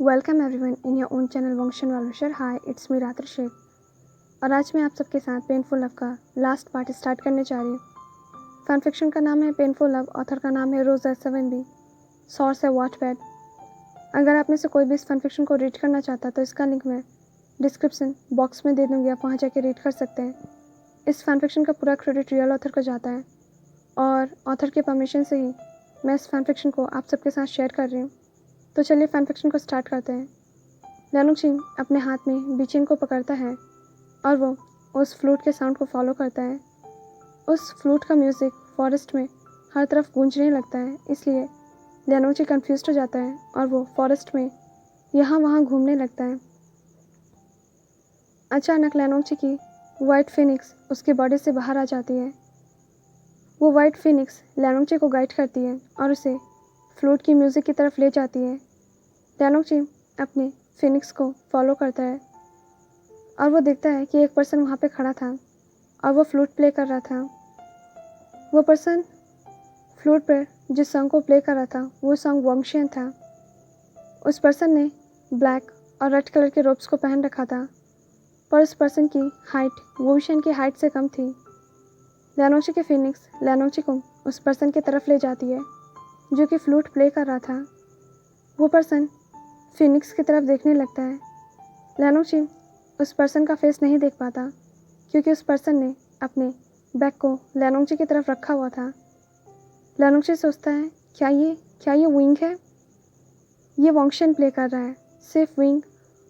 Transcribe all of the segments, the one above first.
Welcome everyone in your own channel वंशन वालुशर। Hi, it's me रात्र शेख और आज मैं आप सबके साथ पेनफुल लव का लास्ट पार्ट स्टार्ट करने जा रही हूँ। फैन फिक्शन का नाम है पेनफुल लव, ऑथर का नाम है रोज़ा 7B, सोर्स है वॉटपैड। अगर आप में से कोई भी इस फैन फिक्शन को रीड करना चाहता है तो इसका लिंक मैं डिस्क्रिप्शन बॉक्स में दे दूँगी, आप वहाँ जाके रीड कर सकते हैं। इस फैन फिक्शन का पूरा क्रेडिट रियल ऑथर को जाता है और ऑथर के परमिशन से ही मैं इस फैन फिक्शन को आप सबके साथ शेयर कर रही हूँ। तो चलिए फैन फिक्शन को स्टार्ट करते हैं। लियानुचिन अपने हाथ में बीचिन को पकड़ता है और वो उस फ्लूट के साउंड को फॉलो करता है। उस फ्लूट का म्यूज़िक फॉरेस्ट में हर तरफ गूंजने लगता है, इसलिए लियानुची कंफ्यूज हो जाता है और वो फॉरेस्ट में यहाँ वहाँ घूमने लगता है। अचानक लियानुची की वाइट फिनिक्स उसकी बॉडी से बाहर आ जाती है। वो वाइट फिनिक्स लियानुची को गाइड करती है और उसे फ्लूट की म्यूज़िक की तरफ ले जाती है। लियानुची अपने फिनिक्स को फॉलो करता है और वो देखता है कि एक पर्सन वहाँ पे खड़ा था और वो फ्लूट प्ले कर रहा था। वो पर्सन फ्लूट पर जिस सॉन्ग को प्ले कर रहा था वो सॉन्ग वंशियन था। उस पर्सन ने ब्लैक और रेड कलर के रोब्स को पहन रखा था, पर उस पर्सन की हाइट वंशियन की हाइट से कम थी। लियानुची के फिनिक्स लियानुची को उस पर्सन की तरफ ले जाती है जो कि फ्लूट प्ले कर रहा था। वो पर्सन फिनिक्स की तरफ देखने लगता है। लियानुची उस पर्सन का फेस नहीं देख पाता क्योंकि उस पर्सन ने अपने बैग को लियानुची की तरफ रखा हुआ था। लियानुची सोचता है क्या ये विंग है? ये वंशन प्ले कर रहा है। सिर्फ विंग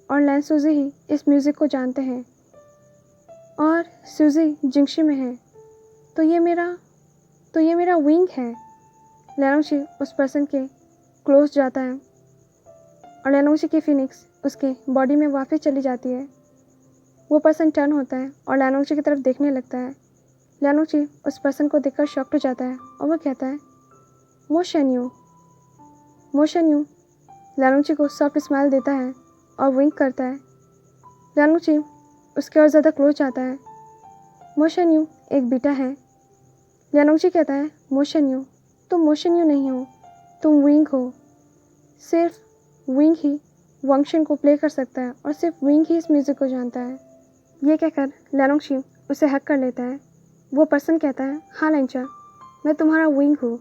और लैन सूजी ही इस म्यूज़िक को जानते हैं और सूजी जिंगशी में है, तो ये मेरा विंग है। लियानुची उस पर्सन के क्लोज जाता है और लियानुची की फिनिक्स उसके बॉडी में वापस चली जाती है। वो पर्सन टर्न होता है और लियानुची की तरफ देखने लगता है। लियानुची उस पर्सन को देखकर शॉक्ड हो जाता है और वो कहता है मोशन यू। लियानुची को सॉफ्ट स्माइल देता है और विंक करता है। लियानुची उसके और ज़्यादा क्लोज जाता है। मोशन यू एक बेटा है। लियानुची कहता है तुम मोशन यू नहीं हो, तुम विंग हो। सिर्फ विंग ही वंशन को प्ले कर सकता है और सिर्फ विंग ही इस म्यूज़िक को जानता है। ये कहकर लियानुची उसे हक कर लेता है। वो पर्सन कहता है हाँ लेंचा, मैं तुम्हारा विंग हूँ।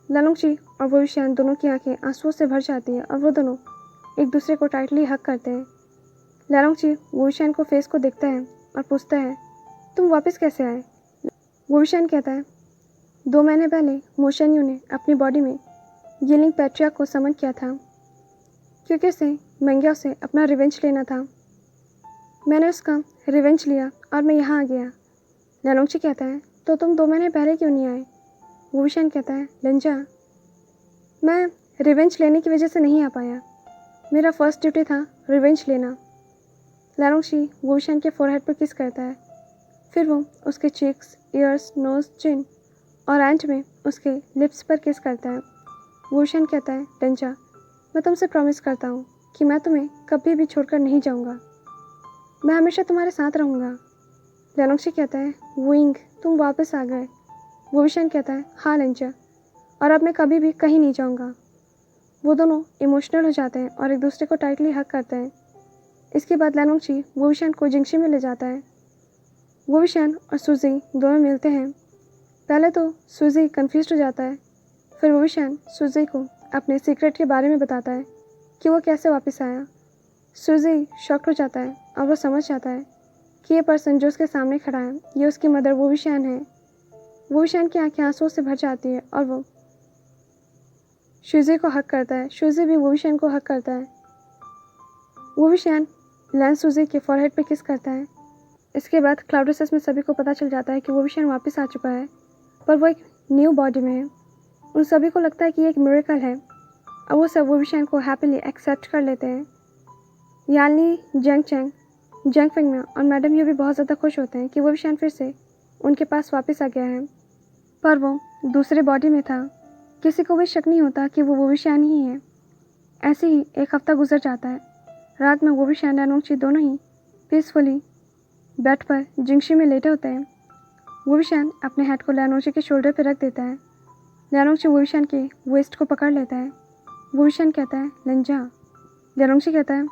लियानुची और वोविशियान दोनों की आंखें आंसुओं से भर जाती है और वो दोनों एक दूसरे को टाइटली हक करते हैं। लियानुची वोविशियान को फेस को देखता है और पूछता है तुम वापस कैसे आए? वोविशियान कहता है 2 महीने पहले मोशन यू ने अपनी बॉडी में यिलिंग पैट्रिया को समन किया था क्योंकि उसे मंग्या से अपना रिवेंज लेना था। मैंने उसका रिवेंज लिया और मैं यहाँ आ गया। लियानुची कहता है तो तुम 2 महीने पहले क्यों नहीं आए? वोविशियान कहता है लेंजा, मैं रिवेंज लेने की वजह से नहीं आ पाया। मेरा फर्स्ट ड्यूटी था रिवेंज लेना। लियानुची वोविशियान के फोरहेड पर किस करता है, फिर वो उसके चीक्स, ईयर्स, नोज, चिन और एंड में उसके लिप्स पर किस करता है। वोविशियान कहता है लेंजा, मैं तुमसे प्रॉमिस करता हूँ कि मैं तुम्हें कभी भी छोड़कर नहीं जाऊँगा। मैं हमेशा तुम्हारे साथ रहूँगा। लियानुची कहता है विंग, तुम वापस आ गए। वोविशियान कहता है हाँ लेंचा, और अब मैं कभी भी कहीं नहीं जाऊँगा। वो दोनों इमोशनल हो जाते हैं और एक दूसरे को टाइटली हक करते हैं। इसके बाद लियानुची वोविशियान को जिंगशी में ले जाता है। वोविशियान और सूजी दोनों मिलते हैं। पहले तो सूजी कन्फ्यूज हो जाता है, फिर वोविशियान सूजी को अपने सीक्रेट के बारे में बताता है कि वो कैसे वापस आया। सूजी शॉक्ड हो जाता है और वो समझ जाता है कि ये पर्सन जो उसके सामने खड़ा है ये उसकी मदर वोविशियान है। वोविशियान की आंखें आंसुओं से भर जाती है और वो सूजी को हक करता है। सूजी भी वोविशियान को हक करता है। वोविशियान लैन सूजी के फॉरहेड पे किस करता है। इसके बाद क्लाउड रिसर्च में सभी को पता चल जाता है कि वोविशियान वापस आ चुका है, पर वो एक न्यू बॉडी में है। उन सभी को लगता है कि ये एक मिरेकल है और वो सब वोविशियान को हैप्पीली एक्सेप्ट कर लेते हैं। यानली, जंग चैंग, जंग फेंगना और मैडम यू भी बहुत ज़्यादा खुश होते हैं कि वोविशियान फिर से उनके पास वापस आ गया है, पर वो दूसरे बॉडी में था। किसी को भी शक नहीं होता कि वो वोविशियान ही है। ऐसे ही एक हफ्ता गुजर जाता है। रात में वोविशियान और लियानुची दोनों ही पीसफुली बेड पर जिंगशी में लेटे होते हैं। वोविशियान अपने हेड को लियानुची के शोल्डर पर रख देता है। लियानुची वोविशियान के वेस्ट को पकड़ लेता है। वोविशियान कहता है लेंजा, लियांगची कहता है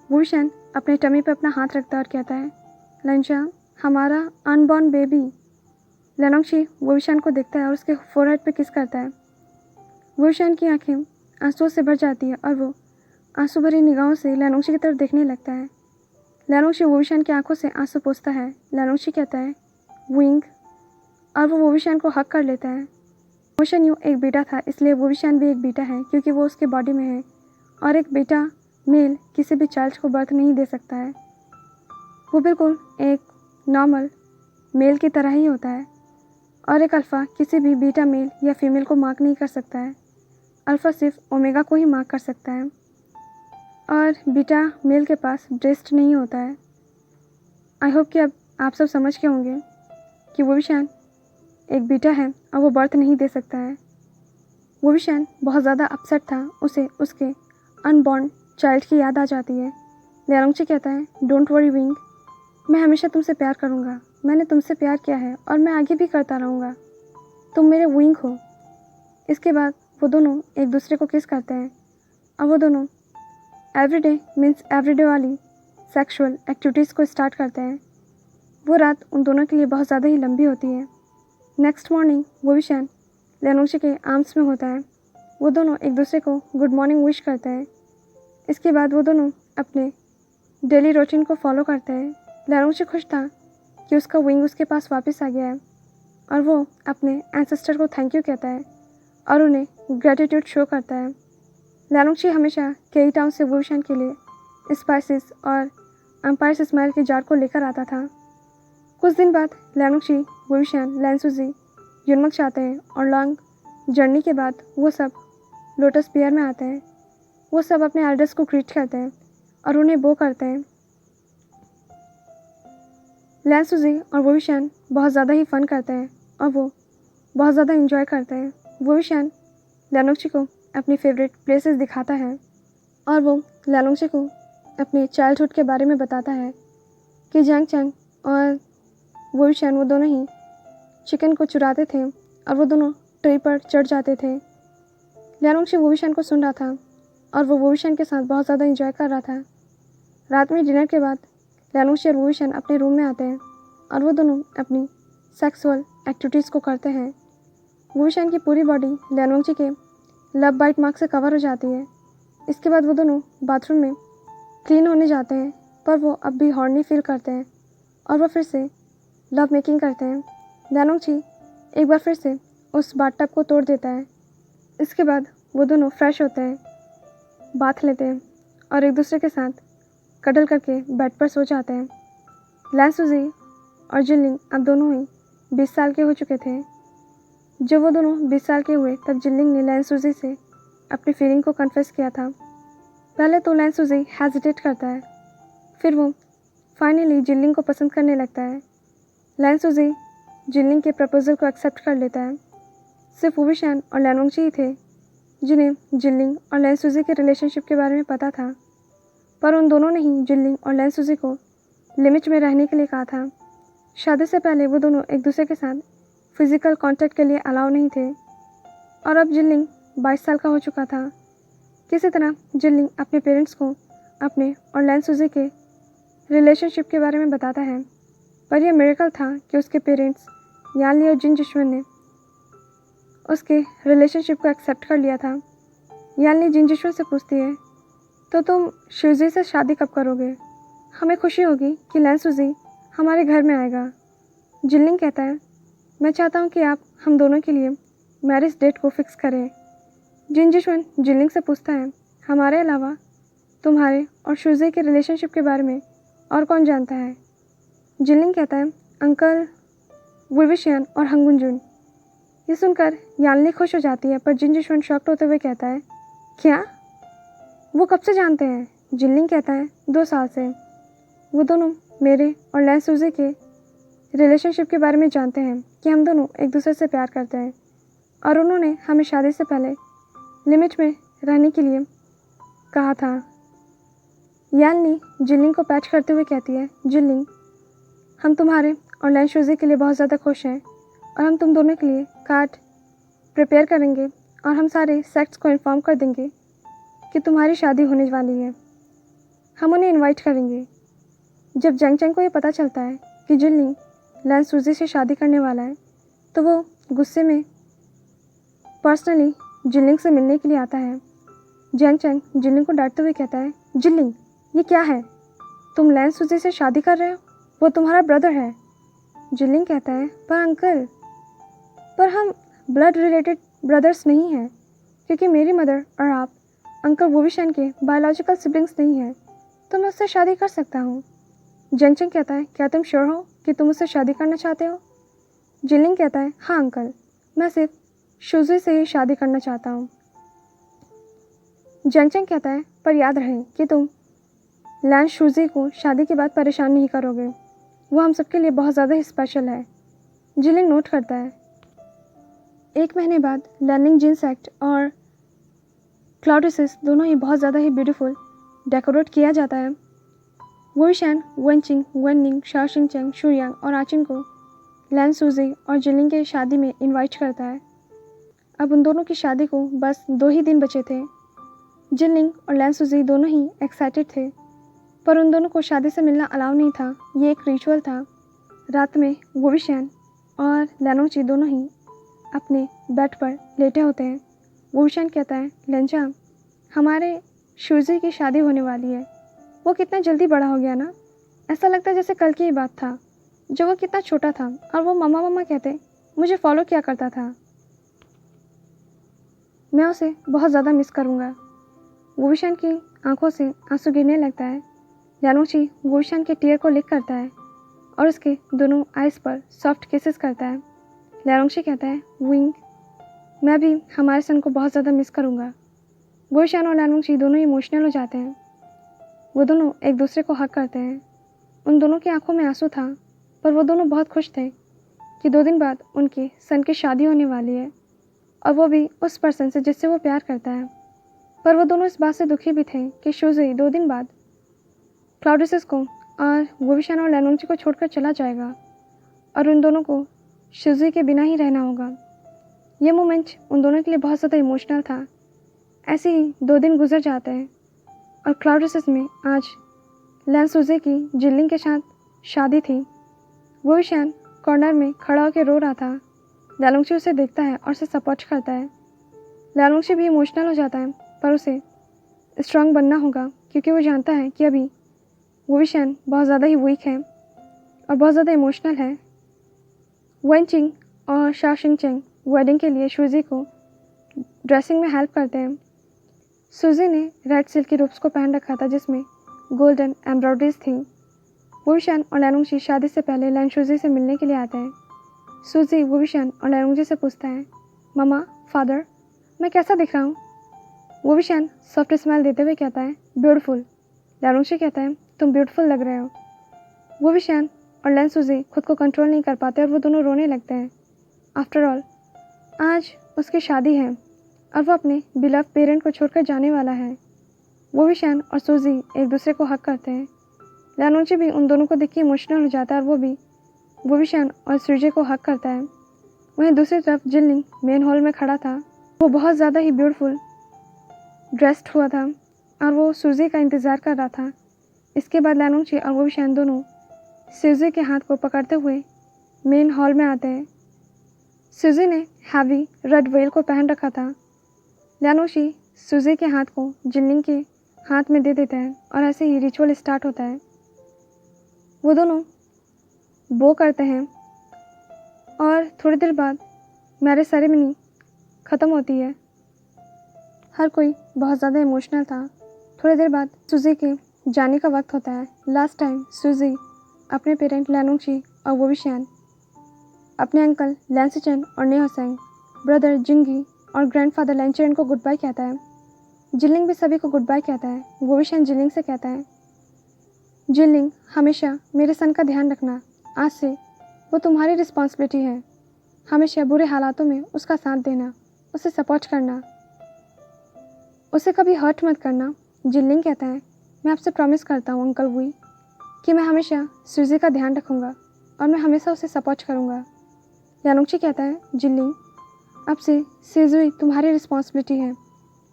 वुविशन अपने टमी पे अपना हाथ रखता है और कहता है लंचा हमारा अनबॉर्न बेबी। लियांगची वुविशन को देखता है और उसके फोरहेड पे किस करता है। वुविशन की आंखें आंसुओं से भर जाती है और वो आंसू भरी निगाहों से लियांगची की तरफ देखने लगता है। लियांगची वुविशन की आंखों से आंसू पोंछता है। लियांगची कहता है विंग और वो वुविशन को हक कर लेता है। वुविशन यूँ एक बेटा था, इसलिए वुविशन भी एक बेटा है क्योंकि वो उसके बॉडी में है और एक बेटा मेल किसी भी चाइल्ड को बर्थ नहीं दे सकता है। वो बिल्कुल एक नॉर्मल मेल की तरह ही होता है और एक अल्फ़ा किसी भी बीटा मेल या फीमेल को मार्क नहीं कर सकता है। अल्फ़ा सिर्फ ओमेगा को ही मार्क कर सकता है और बीटा मेल के पास ब्रेस्ट नहीं होता है। आई होप कि अब आप सब समझ के होंगे कि वुविशन एक बेटा है और वो बर्थ नहीं दे सकता है। वुविशन बहुत ज़्यादा अपसेट था, उसे उसके अनबॉर्न चाइल्ड की याद आ जाती है। लियांगची कहता है डोंट वरी विंग, मैं हमेशा तुमसे प्यार करूँगा, मैंने तुमसे प्यार किया है और मैं आगे भी करता रहूँगा, तुम मेरे विंग हो। इसके बाद वो दोनों एक दूसरे को किस करते हैं और वो दोनों एवरीडे मीन्स एवरीडे वाली सेक्सुअल एक्टिविटीज़ को स्टार्ट करते हैं। वो रात उन दोनों के लिए बहुत ज़्यादा ही लंबी होती है। नेक्स्ट मॉर्निंग वुविशन लियांगची के आर्म्स में होता है। वो दोनों एक दूसरे को गुड मॉर्निंग विश करते हैं। इसके बाद वो दोनों अपने डेली रूटीन को फॉलो करते हैं। लियांगची खुश था कि उसका विंग उसके पास वापस आ गया है और वो अपने एंसेस्टर को थैंक यू कहता है और उन्हें ग्रेटिट्यूड शो करता है। लियांगची हमेशा केई टाउन से वुविशन के लिए स्पाइसेस और एम्पायर स्माइल के जार को लेकर आता था। कुछ दिन बाद लियांगची वुविशन लैंसुजी युनमक चाहते हैं और लॉन्ग जर्नी के बाद वो सब लोटस पियर में आते हैं। वो सब अपने एल्डर्स को ग्रीट करते हैं और उन्हें बो करते हैं। लैंसुजी और वुविशन बहुत ज़्यादा ही फन करते हैं और वो बहुत ज़्यादा इंजॉय करते हैं। वुविशन लियांगची को अपनी फेवरेट प्लेसेस दिखाता है और वो लियांगची को अपने चाइल्डहुड के बारे में बताता है कि जैंग चैंग और वुविशन वो दोनों ही चिकन को चुराते थे और वो दोनों ट्री पर चढ़ जाते थे। लियांगची वुविशन को सुन रहा था और वो वुविशन के साथ बहुत ज़्यादा इंजॉय कर रहा था। रात में डिनर के बाद लियांगची और वुविशन अपने रूम में आते हैं और वो दोनों अपनी सेक्सुअल एक्टिविटीज़ को करते हैं। वुविशन की पूरी बॉडी लियांगची के लव बाइट मार्क से कवर हो जाती है। इसके बाद वो दोनों बाथरूम में क्लीन होने जाते हैं पर वो अब भी हॉर्नी फील करते हैं और वो फिर से लव मेकिंग करते हैं। लियांगची एक बार फिर से उस बाथटब को तोड़ देता है। इसके बाद वो दोनों फ्रेश होते हैं, बाथ लेते हैं और एक दूसरे के साथ कडल करके बेड पर सो जाते हैं। लैंसुजी और जिनलिंग अब दोनों ही 20 साल के हो चुके थे। जब वो दोनों 20 साल के हुए तब जिनलिंग ने लैंसुजी से अपनी फीलिंग को कन्फेस किया था। पहले तो लैंसुजी हेजिटेट करता है, फिर वो फाइनली जिनलिंग को पसंद करने लगता है। लैंसुजी जिनलिंग के प्रपोजल को एक्सेप्ट कर लेता है। सिर्फ वुविशन और लियांगची ही थे जिन्हें जिनलिंग और लैंसुजी के रिलेशनशिप के बारे में पता था, पर उन दोनों ने ही जिनलिंग और लैंसुजी को लिमिट में रहने के लिए कहा था। शादी से पहले वो दोनों एक दूसरे के साथ फिज़िकल कांटेक्ट के लिए अलाउ नहीं थे और अब जिनलिंग 22 साल का हो चुका था। किसी तरह जिनलिंग अपने पेरेंट्स को अपने और लैंसुजी के रिलेशनशिप के बारे में बताता है, पर यह मिरेकल था कि उसके पेरेंट्स यानली और जिन जिशवन ने उसके रिलेशनशिप को एक्सेप्ट कर लिया था। यानली जिन जिशवन से पूछती है तो तुम शुजी से शादी कब करोगे? हमें खुशी होगी कि लैंसुजी हमारे घर में आएगा। जिनलिंग कहता है मैं चाहता हूँ कि आप हम दोनों के लिए मैरिज डेट को फिक्स करें। जिन जिशवन जिनलिंग से पूछता है हमारे अलावा तुम्हारे और शुजी के रिलेशनशिप के बारे में और कौन जानता है? जिनलिंग कहता है अंकल वुविशन और हंगुंजुन। ये सुनकर यानली खुश हो जाती है, पर जिन जिशवन शॉक्ड होते हुए कहता है क्या? वो कब से जानते हैं? जिनलिंग कहता है 2 साल से। वो दोनों मेरे और लैंसुजी के रिलेशनशिप के बारे में जानते हैं कि हम दोनों एक दूसरे से प्यार करते हैं और उन्होंने हमें शादी से पहले लिमिट में रहने के लिए कहा था। यानली जिनलिंग को पैच करते हुए कहती है जिनलिंग हम तुम्हारे और लैंसुजी के लिए बहुत ज़्यादा खुश हैं और हम तुम दोनों के लिए कार्ड प्रिपेयर करेंगे और हम सारे सेक्ट्स को इन्फॉर्म कर देंगे कि तुम्हारी शादी होने वाली है। हम उन्हें इनवाइट करेंगे। जब जैंग चैंग को ये पता चलता है कि जिनलिंग लैन सूजी से शादी करने वाला है तो वो गुस्से में पर्सनली जिनलिंग से मिलने के लिए आता है। जैंग चैंग जिनलिंग को डांटते हुए कहता है, जिनलिंग ये क्या है, तुम लैन सूजी से शादी कर रहे हो, वो तुम्हारा ब्रदर है। जिनलिंग कहता है, पर अंकल, पर हम ब्लड रिलेटेड ब्रदर्स नहीं हैं, क्योंकि मेरी मदर और आप अंकल वोविशन के बायोलॉजिकल सिबलिंग्स नहीं हैं, तो मैं उससे शादी कर सकता हूँ। जैंग चैंग कहता है, क्या तुम श्योर हो कि तुम उससे शादी करना चाहते हो? जिनलिंग कहता है, हाँ अंकल, मैं सिर्फ शुजी से ही शादी करना चाहता हूँ। जैंग चैंग कहता है, पर याद रहे कि तुम लैन शुजी को शादी के बाद परेशान नहीं करोगे, वो हम सबके लिए बहुत ज़्यादा ही स्पेशल है। जिनलिंग नोट करता है। 1 महीने बाद लर्निंग जिनसेक्ट और क्लाउडिसिस दोनों ही बहुत ज़्यादा ही ब्यूटीफुल डेकोरेट किया जाता है। वोविशन वेनचिंग, वेननिंग, शाओशिंग चैंग, शुयांग और आचिंग को लैन सूजी और जिनलिंग के शादी में इनवाइट करता है। अब उन दोनों की शादी को बस 2 ही दिन बचे थे। जिनलिंग और लैन सूजी दोनों ही एक्साइटेड थे, पर उन दोनों को शादी से मिलना अलाउ नहीं था। ये एक रिचुअल था। रात में वोविशन और लैनोंगची दोनों ही अपने बेड पर लेटे होते हैं। वोविशन कहता है, लेंचा, हमारे शुजी की शादी होने वाली है। वो कितना जल्दी बड़ा हो गया ना, ऐसा लगता है जैसे कल की ही बात था, जब वो कितना छोटा था और वो मम्मा मम्मा कहते मुझे फॉलो किया करता था। मैं उसे बहुत ज़्यादा मिस करूँगा। वोविशन की आंखों से आंसू गिरने लगता है। लैनोंगची वोविशन के टीयर को लिक करता है और उसके दोनों आइज़ पर सॉफ्ट किसेस करता है। लैनोंगची कहता है, विंग, मैं भी हमारे सन को बहुत ज़्यादा मिस करूँगा। वोविशन और लैनोंगची दोनों इमोशनल हो जाते हैं। वो दोनों एक दूसरे को हग करते हैं। उन दोनों की आंखों में आंसू था, पर वो दोनों बहुत खुश थे कि 2 दिन बाद उनके सन की शादी होने वाली है, और वो भी उस पर्सन से जिससे वो प्यार करता है। पर वो दोनों इस बात से दुखी भी थे कि शुजी 2 दिन बाद क्लाउडिसिस को और वोविशन और लैनोंगची को छोड़कर चला जाएगा और उन दोनों को शुजी के बिना ही रहना होगा। ये मोमेंट उन दोनों के लिए बहुत ज़्यादा इमोशनल था। ऐसे ही 2 दिन गुजर जाते हैं और क्लाउडिसिस में आज लैन सूजी की जिनलिंग के साथ शादी थी। वोविशन कॉर्नर में खड़ा होकर रो रहा था। लैनोंगची उसे देखता है और उसे सपोर्ट करता है। लैनोंगची भी इमोशनल हो जाता है, पर उसे स्ट्रांग बनना होगा, क्योंकि वो जानता है कि अभी वोविशन बहुत ज़्यादा ही वीक है और बहुत ज़्यादा इमोशनल है। वेनचिंग और शाओशिंग चैंग वेडिंग के लिए शुजी को ड्रेसिंग में हेल्प करते हैं। सूजी ने रेड सिल्क की रोब्स को पहन रखा था जिसमें गोल्डन एम्ब्रॉयडरीज थी। वोविशन और लैनोंगची शादी से पहले लैन शुजी से मिलने के लिए आते हैं। सूजी वोविशन और लैनोंगची से पूछता है, ममा, फादर, मैं कैसा दिख रहा हूँ? वोविशन सॉफ्ट स्माइल देते हुए कहता है, ब्यूटीफुल। लैनोंगची कहता है, तुम ब्यूटीफुल लग रहे हो। वोविशन और लैन सूजी खुद को कंट्रोल नहीं कर पाते और वो दोनों रोने लगते हैं। आफ्टर ऑल आज उसकी शादी है और वो अपने बिलव पेरेंट को छोड़कर जाने वाला है। वोविशन और सूजी एक दूसरे को हक करते हैं। लैनोंगची भी उन दोनों को देख के इमोशनल हो जाता है और वो भी वोविशन और सूजी को हक करता है। वहीं दूसरी तरफ जिनलिंग मेन हॉल में खड़ा था। वो बहुत ज़्यादा ही ब्यूटीफुल ड्रेस्ड हुआ था और वो सूजी का इंतज़ार कर रहा था। इसके बाद लैनोंगची और वोविशन दोनों सूजी के हाथ को पकड़ते हुए मेन हॉल में आते हैं। सूजी ने हैवी रेड वेल को पहन रखा था। लैनोंगची सूजी के हाथ को जिनलिंग के हाथ में दे देता है और ऐसे ही रिचुअल स्टार्ट होता है। वो दोनों बो करते हैं और थोड़ी देर बाद मैरिज सेरेमनी ख़त्म होती है। हर कोई बहुत ज़्यादा इमोशनल था। थोड़ी देर बाद सूजी के जाने का वक्त होता है। लास्ट टाइम सूजी अपने पेरेंट लैनोंगची और वोविशन, अपने अंकल लैंसिचन और नेहोसेंग, ब्रदर जिंगी और ग्रैंडफादर लैंचरन को गुड बाय कहता है। जिनलिंग भी सभी को गुड बाय कहता है। वोविशन जिनलिंग से कहता है, जिनलिंग, हमेशा मेरे सन का ध्यान रखना। आज से वो तुम्हारी रिस्पॉन्सिबिलिटी है। हमेशा बुरे हालातों में उसका साथ देना, उसे सपोर्ट करना, उसे कभी हर्ट मत करना। जिनलिंग कहता है, मैं आपसे प्रॉमिस करता हूँ अंकल वुई कि मैं हमेशा सूजी का ध्यान रखूँगा और मैं हमेशा उसे सपोर्ट करूँगा। लैनोंगची कहता है, जिनलिंग, अब से सीजुई तुम्हारी रिस्पॉन्सिबिलिटी है,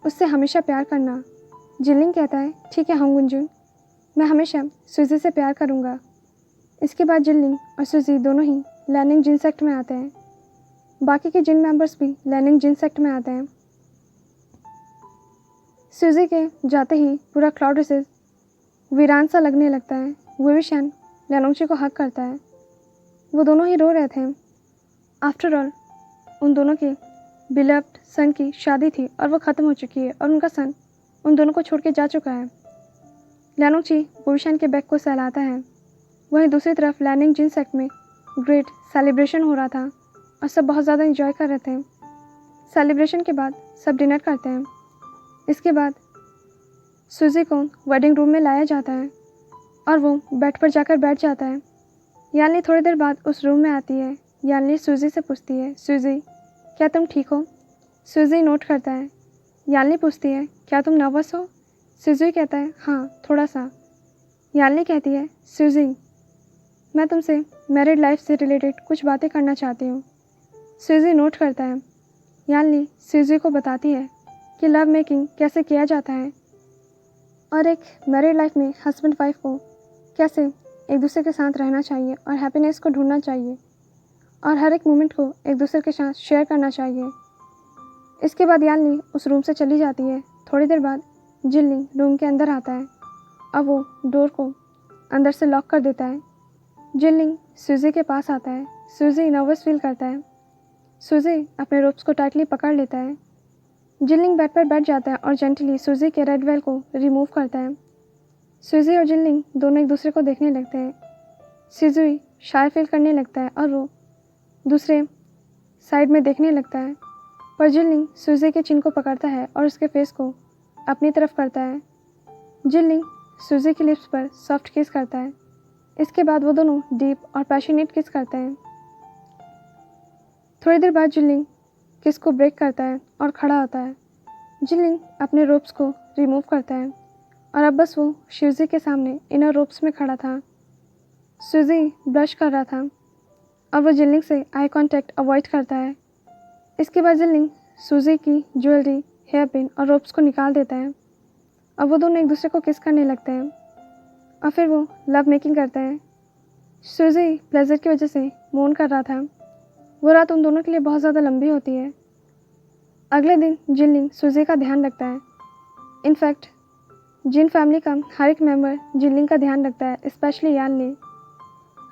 उससे हमेशा प्यार करना जिनलिंग कहता है ठीक है हांग गुंजुन, मैं हमेशा सूजी से प्यार करूँगा। इसके बाद जिनलिंग और सूजी दोनों ही लैनिंग जिन सेक्ट में आते हैं। बाकी के जिन मेंबर्स भी लैनिंग जिन सेक्ट में आते हैं। सूजी के जाते ही पूरा क्लाउड रेसेस वीरान सा लगने लगता है। वुविशन लैनोंगची को हक करता है। वो दोनों ही रो रहे थे। आफ्टर ऑल उन दोनों के बिलव्ड सन की शादी थी और वो ख़त्म हो चुकी है और उनका सन उन दोनों को छोड़ के जा चुका है। लैनोंगची वुविशन के बैग को सहलाता है। वहीं दूसरी तरफ लैनिंग जिन सेक्ट में ग्रेट सेलिब्रेशन हो रहा था और सब बहुत ज़्यादा इंजॉय कर रहे थे। सेलिब्रेशन के बाद सब डिनर करते हैं। इसके बाद सूजी को वेडिंग रूम में लाया जाता है और वो बेड पर जाकर बैठ जाता है। यानली थोड़ी देर बाद उस रूम में आती है। यानली सूजी से पूछती है, सूजी क्या तुम ठीक हो? सूजी नोट करता है। यानली पूछती है, क्या तुम नर्वस हो? सूजी कहता है, हाँ थोड़ा सा। यानली कहती है, सूजी मैं तुमसे मैरिड लाइफ से रिलेटेड कुछ बातें करना चाहती हूँ। सूजी नोट करता है। यानली सूजी को बताती है कि लव मेकिंग कैसे किया जाता है और एक मैरिड लाइफ में हस्बैंड वाइफ को कैसे एक दूसरे के साथ रहना चाहिए और हैप्पीनेस को ढूंढना चाहिए और हर एक मोमेंट को एक दूसरे के साथ शेयर करना चाहिए। इसके बाद यानली उस रूम से चली जाती है। थोड़ी देर बाद जिनलिंग रूम के अंदर आता है और वो डोर को अंदर से लॉक कर देता है। जिनलिंग सूजी के पास आता है। सूजी नर्वस फील करता है। सूजी अपने रोप्स को टाइटली पकड़ लेता है। जिनलिंग बेड पर बैठ जाता है और जेंटली सूजी के रेड वेल को रिमूव करता है। सूजी और जिनलिंग दोनों एक दूसरे को देखने लगते हैं। सूजी शाय फील करने लगता है और वो दूसरे साइड में देखने लगता है, पर जिनलिंग सूजी के चिन को पकड़ता है और उसके फेस को अपनी तरफ करता है। जिनलिंग सूजी की लिप्स पर सॉफ्ट किस करता है। इसके बाद वो दोनों डीप और पैशनेट किस करते हैं। थोड़ी देर बाद जिनलिंग किस को ब्रेक करता है और खड़ा होता है। जिनलिंग अपने रोप्स को रिमूव करता है और अब बस वो सूजी के सामने इनर रोप्स में खड़ा था। सूजी ब्रश कर रहा था और वो जिनलिंग से आई कांटेक्ट अवॉइड करता है। इसके बाद जिनलिंग सूजी की ज्वेलरी, हेयर पिन और रोप्स को निकाल देता है और वो दोनों एक दूसरे को किस करने लगते हैं और फिर वो लव मेकिंग करते हैं। सूजी प्लेजर की वजह से मोन कर रहा था। वो रात उन दोनों के लिए बहुत ज़्यादा लंबी होती है। अगले दिन जिनलिंग सूजी का ध्यान रखता है। इनफैक्ट जिन फैमिली का हर एक मेंबर जिनलिंग का ध्यान रखता है, स्पेशली यानली।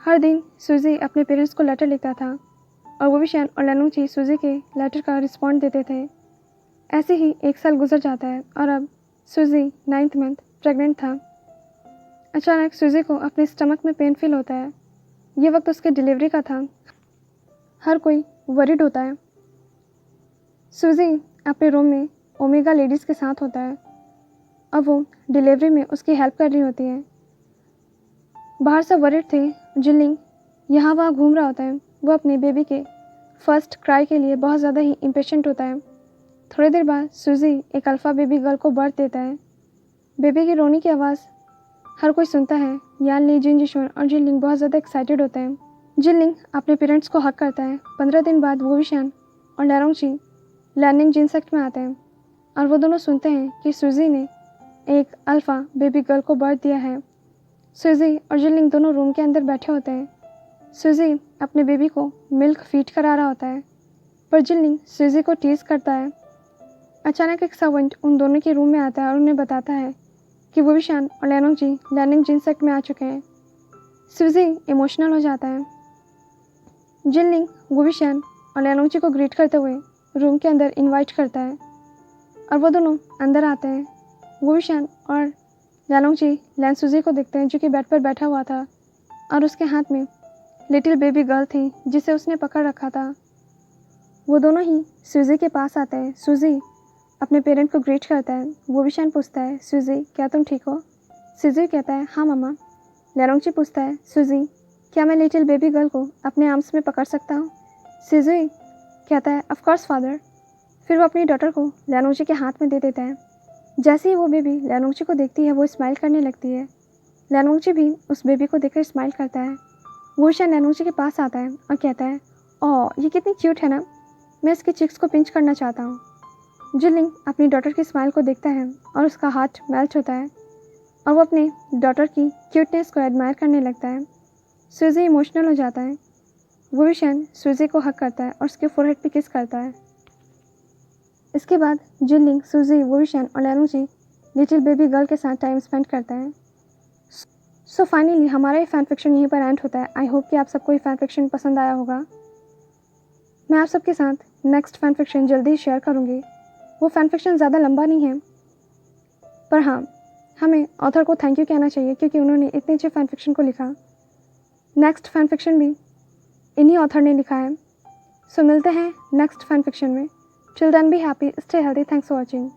हर दिन सूजी अपने पेरेंट्स को लेटर लिखता था और वुविशन और लैनोंगची सूजी के लेटर का रिस्पॉन्ड देते थे। ऐसे ही 1 साल गुजर जाता है और अब सूजी 9th मंथ प्रेग्नेंट था। अचानक सूजी को अपने स्टमक में पेन फील होता है। ये वक्त उसके डिलीवरी का था। हर कोई वरीड होता है। सूजी अपने रूम में ओमेगा लेडीज़ के साथ होता है और वो डिलीवरी में उसकी हेल्प कर रही होती है। बाहर सब वरीड थे। जिनलिंग यहाँ वहाँ घूम रहा होता है। वो अपने बेबी के फर्स्ट क्राई के लिए बहुत ज़्यादा ही इम्पेशेंट होता है। थोड़ी देर बाद सूजी एक अल्फ़ा बेबी गर्ल को बर्थ देता है। बेबी की रोने की आवाज़ हर कोई सुनता है। यानली, जिन जिशुन और जिनलिंग बहुत ज़्यादा एक्साइटेड होते हैं। जिनलिंग अपने पेरेंट्स को हक करता है। 15 दिन बाद वुविशन और लैनोंगची लैनिंग जिन सेक्ट में आते हैं और वो दोनों सुनते हैं कि सूजी ने एक अल्फ़ा बेबी गर्ल को बर्थ दिया है। सूजी और जिनलिंग दोनों रूम के अंदर बैठे होते हैं। सूजी अपने बेबी को मिल्क फीड करा रहा होता है, पर जिनलिंग सूजी को टीज़ करता है। अचानक एक सर्वेंट उन दोनों के रूम में आता है और उन्हें बताता है कि वुविशन और लैनोंगची लैनिंग जिन सेक्ट में आ चुके हैं। सूजी इमोशनल हो जाता है। जिनलिंग वुविशन और लैनोंगची को ग्रीट करते हुए रूम के अंदर इनवाइट करता है और वो दोनों अंदर आते हैं। वुविशन और लैनोंगची लैन सूजी को देखते हैं जो कि बेड पर बैठा हुआ था और उसके हाथ में लिटिल बेबी गर्ल थी जिसे उसने पकड़ रखा था। वो दोनों ही सूजी के पास आते हैं। सूजी अपने पेरेंट को ग्रीट करता है। वुविशन पूछता है, सूजी क्या तुम ठीक हो? सूजी कहता है, हाँ मम्मा। लैनोंगची पूछता है, सूजी क्या मैं लिटिल बेबी गर्ल को अपने आर्म्स में पकड़ सकता हूँ? सूजी कहता है, ऑफ कोर्स फादर। फिर वो अपनी डॉटर को लैनोंगची के हाथ में दे देता है। जैसे ही वो बेबी लैनोंगची को देखती है वो स्माइल करने लगती है। लैनोंगची भी उस बेबी को देखकर स्माइल करता है। वुविशन लैनोंगची के पास आता है और कहता है, ओह ये कितनी क्यूट है ना, मैं इसके चिक्स को पिंच करना चाहता हूँ। जिनलिंग अपनी डॉटर की स्माइल को देखता है और उसका हार्ट मेल्ट होता है और वो अपने डॉटर की क्यूटनेस को एडमायर करने लगता है। सूजी इमोशनल हो जाता है। वुविशन सूजी को हक करता है और उसके फोरहेड पे किस करता है। इसके बाद जिनलिंग, सूजी, वुविशन और लियांगची लिटिल बेबी गर्ल के साथ टाइम स्पेंड करता है। सो फाइनली हमारा ये फैन फिक्शन यहीं पर एंड होता है। आई होप कि आप सबको ये फैन फिक्शन पसंद आया होगा। मैं आप सबके साथ नेक्स्ट फैन फिक्शन जल्दी ही शेयर करूँगी। वो फैन फिक्शन ज़्यादा लंबा नहीं है, पर हाँ, हमें ऑथर को थैंक यू कहना चाहिए क्योंकि उन्होंने इतने अच्छे फैन फिक्शन को लिखा। नेक्स्ट फैन फिक्शन भी इन्हीं ऑथर ने लिखा है। सो मिलते हैं नेक्स्ट फैन फिक्शन में। Till then be happy, stay healthy, thanks for watching.